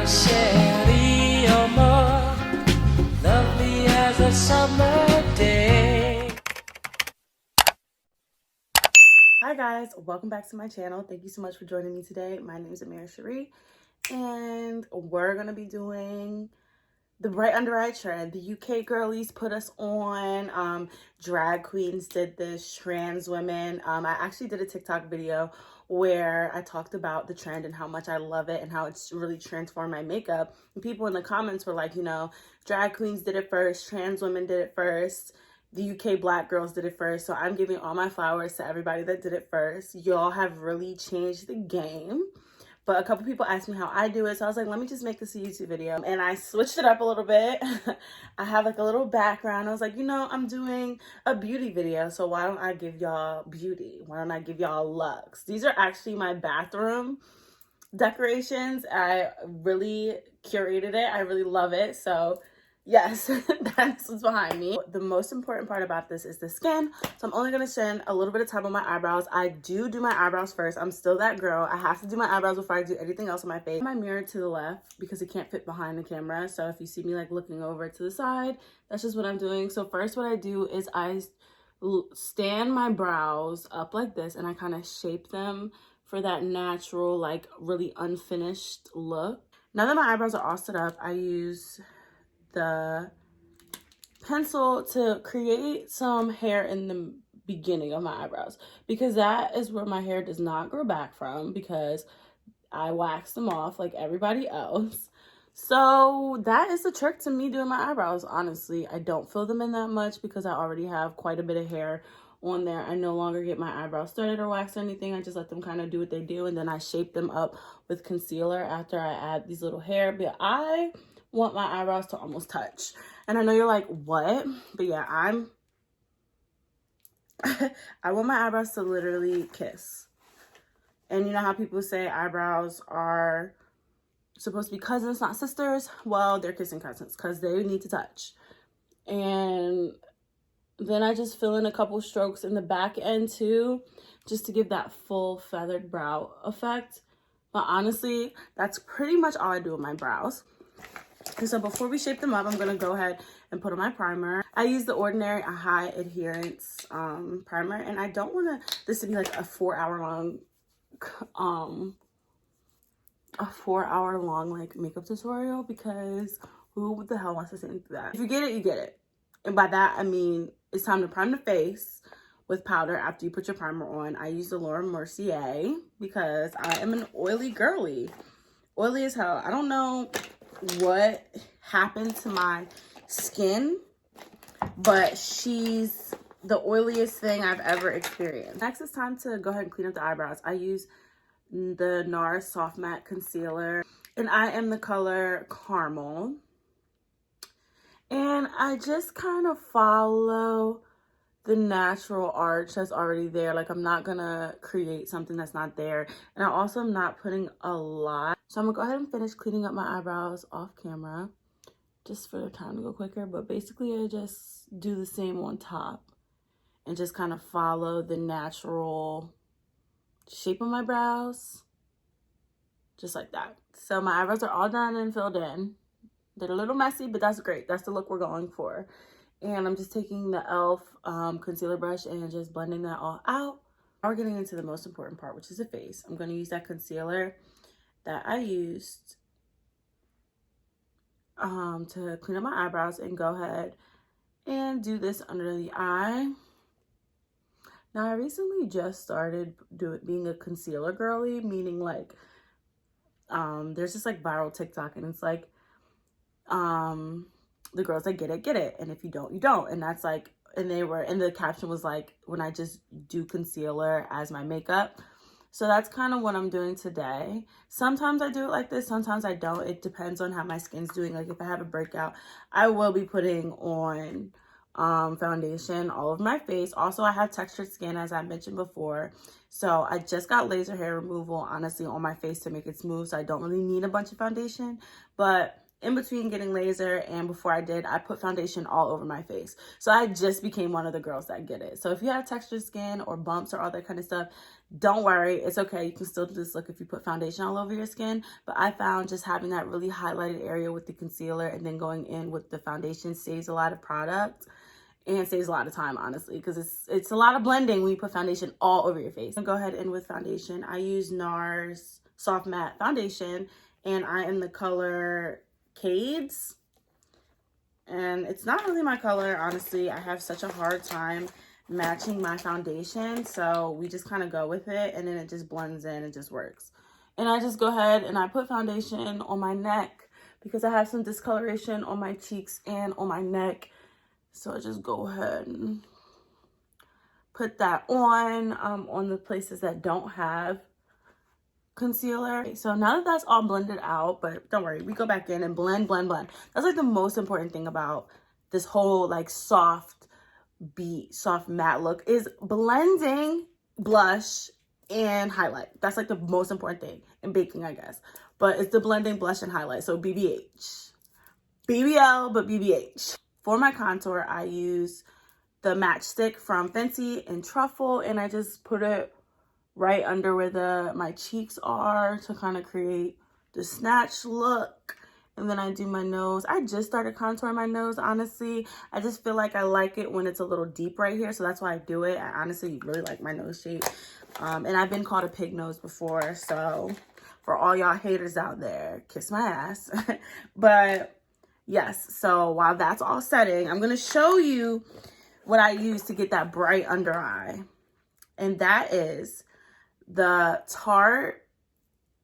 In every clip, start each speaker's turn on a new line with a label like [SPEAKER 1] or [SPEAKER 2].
[SPEAKER 1] Sherry, you're more lovely as a summer day.
[SPEAKER 2] Hi guys, welcome back to my channel. Thank you so much for joining me today. My name is Mercier, and we're gonna be doing the bright under eye trend. The UK girlies put us on. Drag queens did this, trans women. I actually did a TikTok video where I talked about the trend and how much I love it and how it's really transformed my makeup. And people in the comments were like, you know, drag queens did it first, trans women did it first, the UK black girls did it first. So I'm giving all my flowers to everybody that did it first. Y'all have really changed the game. But a couple people asked me how I do it, so I was like, let me just make this a YouTube video. And I switched it up a little bit. I have like a little background. I was like, you know, I'm doing a beauty video, so why don't I give y'all beauty? Why don't I give y'all looks? These are actually my bathroom decorations. I really curated it. I really love it. So yes, that's what's behind me. The most important part about this is the skin. So I'm only going to spend a little bit of time on my eyebrows. I do my eyebrows first. I'm still that girl. I have to do my eyebrows before I do anything else on my face. My mirror to the left because it can't fit behind the camera. So if you see me like looking over to the side, that's just what I'm doing. So first what I do is I stand my brows up like this and I kind of shape them for that natural, like really unfinished look. Now that my eyebrows are all set up, I use the pencil to create some hair in the beginning of my eyebrows because that is where my hair does not grow back from because I wax them off like everybody else. So that is the trick to me doing my eyebrows. Honestly, I don't fill them in that much because I already have quite a bit of hair on there. I no longer get my eyebrows threaded or waxed or anything. I just let them kind of do what they do, and then I shape them up with concealer after I add these little hair. But I want my eyebrows to almost touch. And I know you're like, what? But yeah, I want my eyebrows to literally kiss. And you know how people say eyebrows are supposed to be cousins, not sisters? Well, they're kissing cousins because they need to touch. And then I just fill in a couple strokes in the back end too, just to give that full feathered brow effect. But honestly, that's pretty much all I do with my brows. And so before we shape them up, I'm going to go ahead and put on my primer. I use the Ordinary High-Adherence primer. And I don't want this to be like a 4-hour long like makeup tutorial because who the hell wants to sit through that? If you get it, you get it. And by that, I mean, it's time to prime the face with powder after you put your primer on. I use the Mercier because I am an oily girly. Oily as hell. I don't know what happened to my skin, but she's the oiliest thing I've ever experienced. Next, it's time to go ahead and clean up the eyebrows. I use the Nars Soft Matte Concealer, and I am the color Caramel. And I just kind of follow the natural arch that's already there. Like, I'm not gonna create something that's not there. And I also am not putting a lot. So I'm gonna go ahead and finish cleaning up my eyebrows off camera just for the time to go quicker. But basically, I just do the same on top and just kind of follow the natural shape of my brows, just like that. So my eyebrows are all done and filled in. They're a little messy, but that's great. That's the look we're going for. And I'm just taking the e.l.f. Concealer brush and just blending that all out. Now we're getting into the most important part, which is the face. I'm going to use that concealer that I used to clean up my eyebrows and go ahead and do this under the eye. Now, I recently just started being a concealer girly, meaning like there's just like viral TikTok, and it's like the girls that get it, and if you don't, you don't. And that's like, and the caption was like, when I just do concealer as my makeup. So that's kind of what I'm doing today. Sometimes I do it like this, sometimes I don't. It depends on how my skin's doing. Like if I have a breakout, I will be putting on foundation all over my face. Also, I have textured skin, as I mentioned before. So I just got laser hair removal, honestly, on my face to make it smooth. So I don't really need a bunch of foundation. But in between getting laser and before I did, I put foundation all over my face. So I just became one of the girls that get it. So if you have textured skin or bumps or all that kind of stuff, don't worry. It's okay. You can still do this look if you put foundation all over your skin. But I found just having that really highlighted area with the concealer and then going in with the foundation saves a lot of product. And saves a lot of time, honestly, because it's a lot of blending when you put foundation all over your face. I'll go ahead and with foundation, I use Nars Soft Matte Foundation, and I am the color Caidz. And it's not really my color, honestly. I have such a hard time matching my foundation, so we just kind of go with it, and then it just blends in and just works. And I just go ahead and I put foundation on my neck because I have some discoloration on my cheeks and on my neck. So I just go ahead and put that on the places that don't have concealer. So now that that's all blended out, but don't worry, we go back in and blend. That's like the most important thing about this whole like soft matte look is blending blush and highlight. That's like the most important thing in baking, I guess. But it's the blending, blush, and highlight. So BBH. BBL, but BBH. For my contour, I use the matchstick from Fenty and Truffle, and I just put it right under where my cheeks are to kind of create the Snatch look. And then I do my nose. I just started contouring my nose, honestly. I just feel like I like it when it's a little deep right here, so that's why I do it. I honestly really like my nose shape. And I've been called a pig nose before, so for all y'all haters out there, kiss my ass. But yes, so while that's all setting, I'm going to show you what I use to get that bright under eye. And that is the Tarte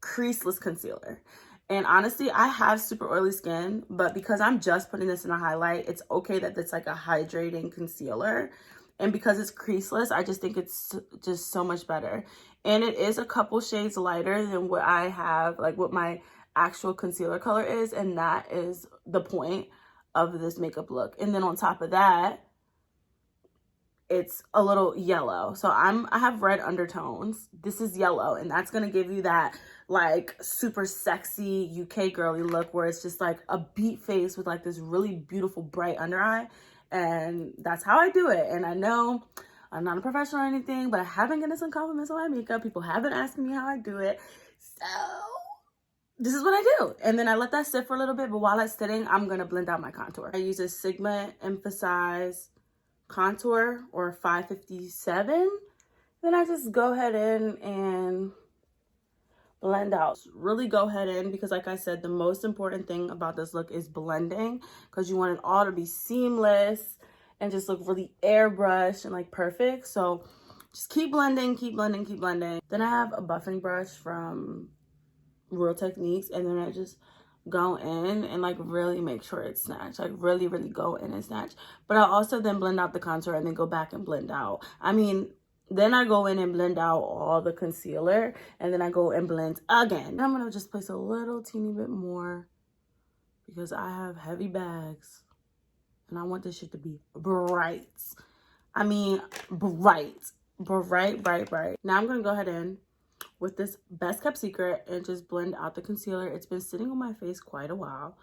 [SPEAKER 2] Creaseless Concealer. And honestly, I have super oily skin, but because I'm just putting this in a highlight, it's okay that it's like a hydrating concealer. And because it's creaseless, I just think it's just so much better. And it is a couple shades lighter than what I have, like what my actual concealer color is, and that is the point of this makeup look. And then on top of that, it's a little yellow. So I have red undertones. This is yellow, and that's gonna give you that like super sexy UK girly look where it's just like a beat face with like this really beautiful bright under eye. And that's how I do it. And I know I'm not a professional or anything, but I have been getting some compliments on my makeup. People have been asking me how I do it. So this is what I do. And then I let that sit for a little bit, but while it's sitting, I'm gonna blend out my contour. I use a Sigma Emphasize contour or 557. Then I just go ahead in and blend out. Really go ahead in, because like I said, the most important thing about this look is blending, because you want it all to be seamless and just look really airbrushed and like perfect. So just keep blending. Then I have a buffing brush from Real Techniques, and then I just go in and like really make sure it's snatched, like really go in and snatch. But I also then blend out the contour and then go back and blend out. Then I go in and blend out all the concealer, and then I go and blend again. I'm gonna just place a little teeny bit more because I have heavy bags and I want this shit to be bright. Bright. Now I'm gonna go ahead in with this Best Kept Secret and just blend out the concealer. It's been sitting on my face quite a while.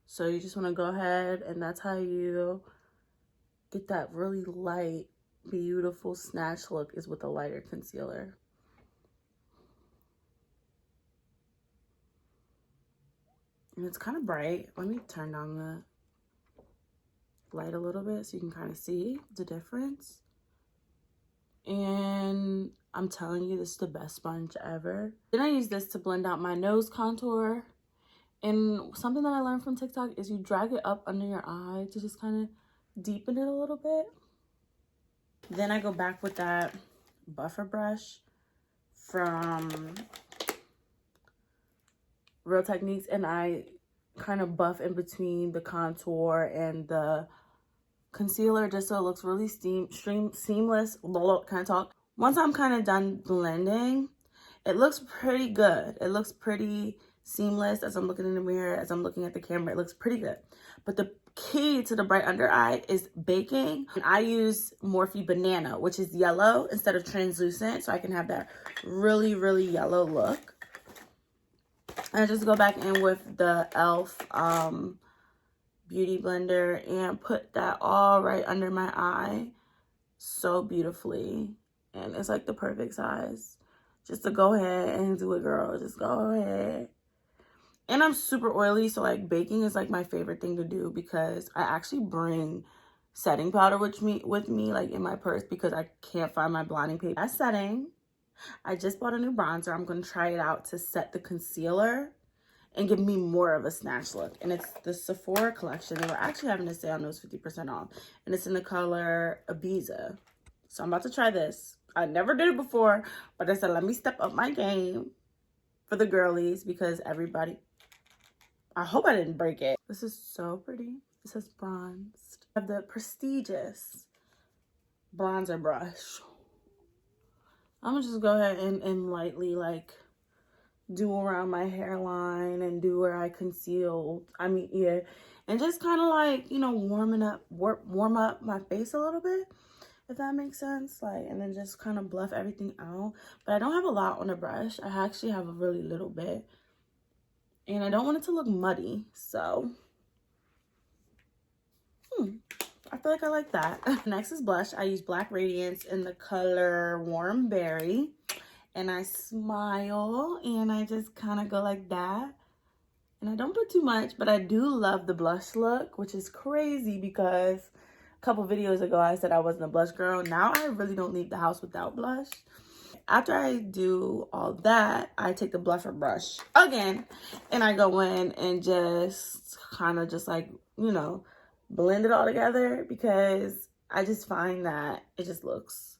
[SPEAKER 2] So you just want to go ahead, and that's how you get that really light, beautiful snatch look, is with a lighter concealer. And it's kind of bright. Let me turn down the light a little bit so you can kind of see the difference. And I'm telling you, this is the best sponge ever. Then I use this to blend out my nose contour. And something that I learned from TikTok is you drag it up under your eye to just kind of deepen it a little bit. Then I go back with that buffer brush from Real Techniques, and I kind of buff in between the contour and the concealer just so it looks really seamless. Can I talk? Once I'm kind of done blending, it looks pretty good. It looks pretty seamless as I'm looking in the mirror, as I'm looking at the camera. It looks pretty good. But the key to the bright under eye is baking. And I use Morphe Banana, which is yellow instead of translucent, so I can have that really yellow look. And I just go back in with the e.l.f. Beauty blender and put that all right under my eye so beautifully. And it's like the perfect size. Just to go ahead and do it, girl. Just go ahead. And I'm super oily, so like baking is like my favorite thing to do because I actually bring setting powder with me like in my purse because I can't find my blotting paper. That's setting. I just bought a new bronzer. I'm going to try it out to set the concealer and give me more of a snatch look. And it's the Sephora collection. They were actually having a sale on those 50% off. And it's in the color Ibiza. So I'm about to try this. I never did it before, but I said, let me step up my game for the girlies because everybody, I hope I didn't break it. This is so pretty. It says bronzed. I have the prestigious bronzer brush. I'm gonna just go ahead and lightly like do around my hairline and do where I concealed. And just kind of like, you know, warm up my face a little bit, if that makes sense. Like, and then just kind of bluff everything out. But I don't have a lot on the brush. I actually have a really little bit. And I don't want it to look muddy, so I feel like I like that. Next is blush. I use Black Radiance in the color Warm Berry. And I smile and I just kind of go like that. And I don't put too much, but I do love the blush look, which is crazy because a couple videos ago I said I wasn't a blush girl. Now I really don't leave the house without blush. After I do all that, I take the bluffer brush again and I go in and just kind of just like, you know, blend it all together because I just find that it just looks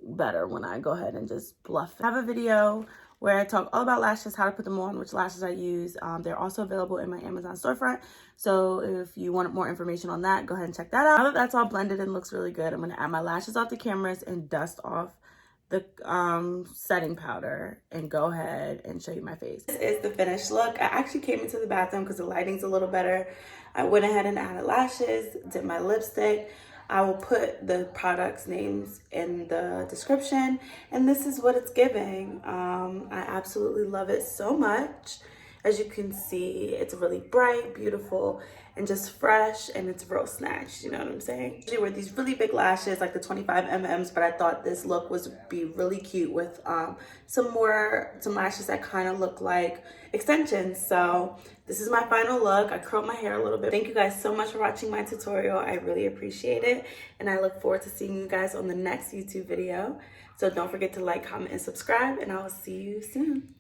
[SPEAKER 2] better when I go ahead and just bluff it. I have a video where I talk all about lashes, how to put them on, which lashes I use. They're also available in my Amazon storefront. So if you want more information on that, go ahead and check that out. Now that that's all blended and looks really good, I'm going to add my lashes off the cameras and dust off the setting powder and go ahead and show you my face. This is the finished look. I actually came into the bathroom because the lighting's a little better. I went ahead and added lashes, did my lipstick. I will put the products names in the description, and this is what it's giving. I absolutely love it so much. As you can see, it's really bright, beautiful, and just fresh, and it's real snatched, you know what I'm saying? I wear these really big lashes, like the 25 mm's, but I thought this look would be really cute with some lashes that kind of look like extensions. So this is my final look. I curled my hair a little bit. Thank you guys so much for watching my tutorial. I really appreciate it, and I look forward to seeing you guys on the next YouTube video. So don't forget to like, comment, and subscribe, and I will see you soon.